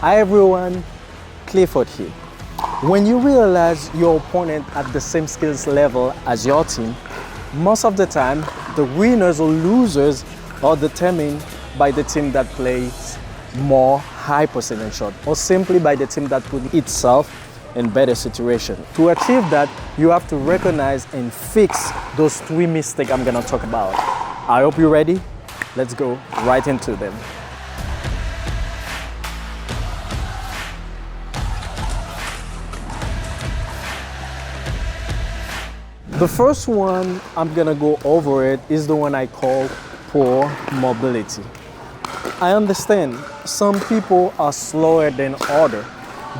Hi everyone, Clifford here. When you realize your opponent at the same skills level as your team, most of the time, the winners or losers are determined by the team that plays more high percentage shot, or simply by the team that put itself in better situation. To achieve that, you have to recognize and fix those 3 mistakes I'm gonna talk about. I hope you're ready. Let's go right into them. The first one I'm gonna go over it is the one I call poor mobility. I understand some people are slower than others,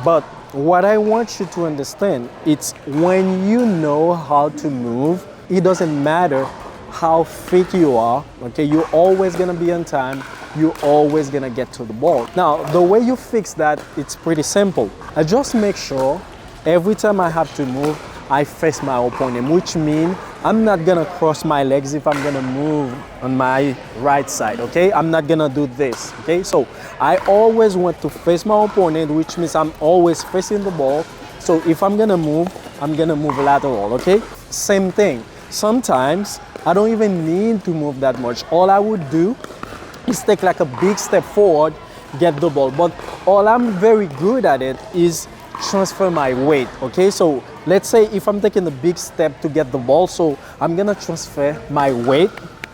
but what I want you to understand, it's when you know how to move, it doesn't matter how fit you are, okay? You're always gonna be on time, you're always gonna get to the ball. Now, the way you fix that, it's pretty simple. I just make sure every time I have to move, I face my opponent, which means I'm not gonna cross my legs if I'm gonna move on my right side, okay? I'm not gonna do this, okay? So I always want to face my opponent, which means I'm always facing the ball. So if I'm gonna move lateral, okay? Same thing. Sometimes I don't even need to move that much. All I would do is take like a big step forward, get the ball. But all I'm very good at it is transfer my weight, okay? So let's say if I'm taking a big step to get the ball, so I'm gonna transfer my weight,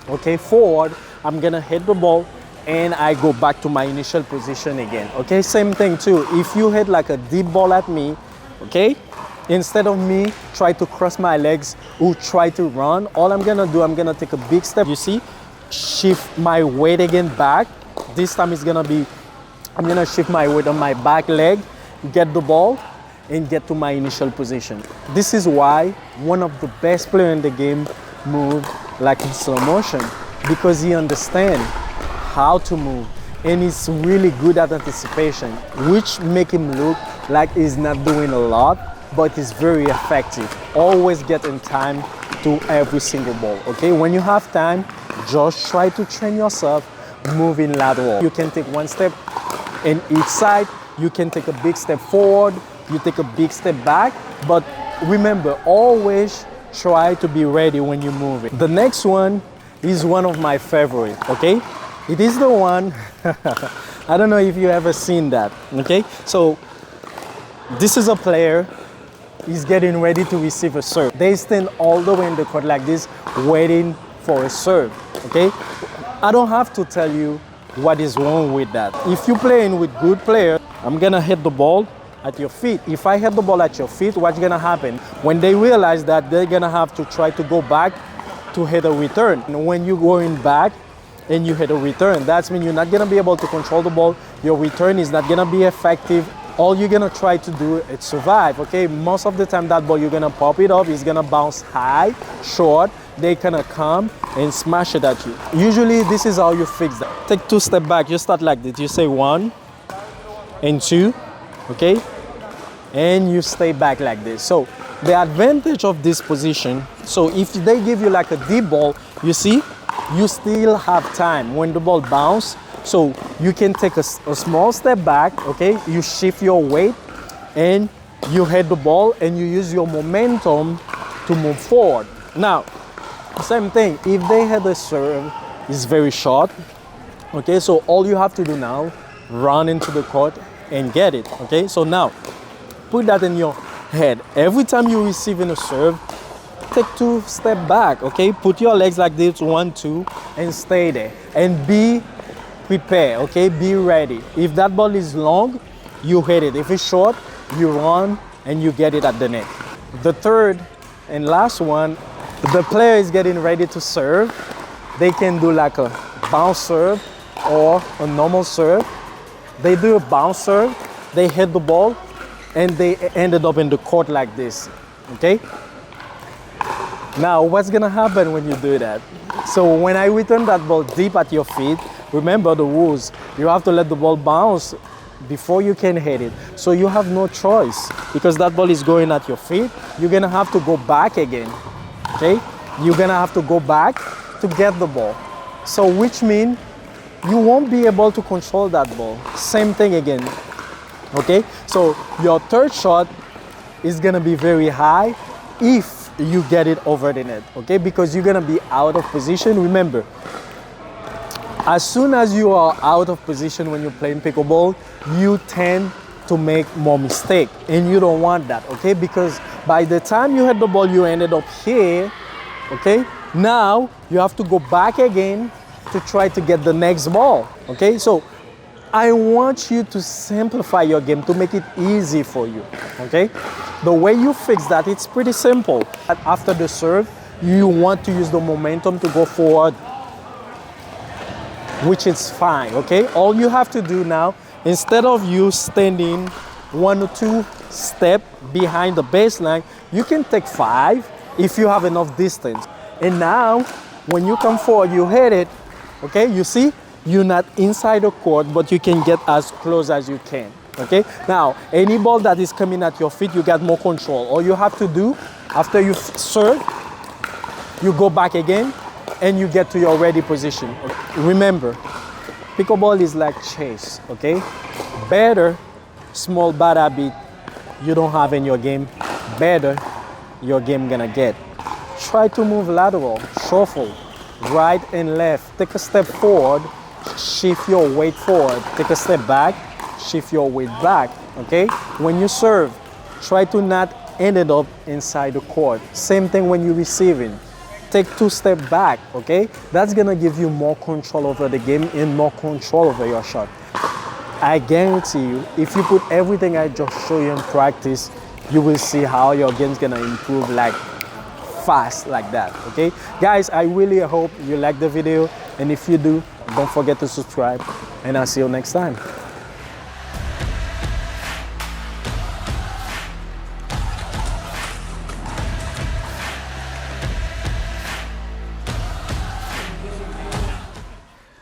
okay, forward, I'm gonna hit the ball and I go back to my initial position again, okay? Same thing too, if you hit like a deep ball at me, okay, instead of me try to cross my legs or try to run, all I'm gonna do, I'm gonna take a big step, you see, shift my weight again back. This time it's gonna be, I'm gonna shift my weight on my back leg, get the ball and get to my initial position. This is why one of the best players in the game move like in slow motion, because he understands how to move and he's really good at anticipation, which make him look like he's not doing a lot, but he's very effective. Always get in time to every single ball, okay? When you have time, just try to train yourself moving lateral. You can take one step in each side, you can take a big step forward, you take a big step back, but remember, always try to be ready when you move it. The next one is one of my favorite, okay? It is the one, I don't know if you ever seen that, okay? So this is a player, he's getting ready to receive a serve. They stand all the way in the court like this, waiting for a serve, okay? I don't have to tell you what is wrong with that. If you're playing with good players, I'm gonna hit the ball at your feet. If I hit the ball at your feet, what's gonna happen? When they realize that, they're gonna have to try to go back to hit a return. And when you're going back and you hit a return, that means you're not gonna be able to control the ball. Your return is not gonna be effective. All you're gonna try to do is survive, okay? Most of the time that ball, you're gonna pop it up, it's gonna bounce high, short, they gonna come and smash it at you. Usually this is how you fix that. Take 2 steps back, you start like this. You say 1 and 2, okay? And you stay back like this. So the advantage of this position, so if they give you like a deep ball, you see, you still have time when the ball bounces. So you can take a small step back, okay? You shift your weight and you hit the ball and you use your momentum to move forward. Now, same thing, if they had a serve, it's very short, okay? So all you have to do now, run into the court and get it, okay? So now, put that in your head. Every time you receive in a serve, take 2 steps back, okay? Put your legs like this, 1, 2, and stay there. And be prepared, okay? Be ready. If that ball is long, you hit it. If it's short, you run and you get it at the net. The third and last one, the player is getting ready to serve. They can do like a bounce serve or a normal serve. They do a bounce serve, they hit the ball, and they ended up in the court like this, okay? Now, what's gonna happen when you do that? So when I return that ball deep at your feet, remember the rules. You have to let the ball bounce before you can hit it. So you have no choice, because that ball is going at your feet. You're gonna have to go back again, okay? You're gonna have to go back to get the ball. So which means you won't be able to control that ball. Same thing again. Okay, so your third shot is gonna be very high if you get it over the net, okay? Because you're gonna be out of position. Remember, as soon as you are out of position when you're playing pickleball, you tend to make more mistake, and you don't want that, okay? Because by the time you hit the ball, you ended up here, okay? Now you have to go back again to try to get the next ball, okay? So I want you to simplify your game to make it easy for you, okay? The way you fix that, it's pretty simple. After the serve, you want to use the momentum to go forward, which is fine, okay? All you have to do now, instead of you standing 1 or 2 steps behind the baseline, you can take 5 if you have enough distance. And now, when you come forward, you hit it, okay? You see, you're not inside the court, but you can get as close as you can, okay? Now, any ball that is coming at your feet, you got more control. All you have to do, after you serve, you go back again, and you get to your ready position. Remember, pickleball is like chess, okay? Better small bad habit you don't have in your game, better your game gonna get. Try to move lateral, shuffle, right and left. Take a step forward, shift your weight forward. Take a step back, shift your weight back, okay? When you serve, try to not end it up inside the court. Same thing when you're receiving. Take 2 steps back, okay? That's gonna give you more control over the game and more control over your shot. I guarantee you, if you put everything I just show you in practice, you will see how your game's gonna improve like fast like that, okay? Guys, I really hope you like the video, and if you do, don't forget to subscribe, and I'll see you next time.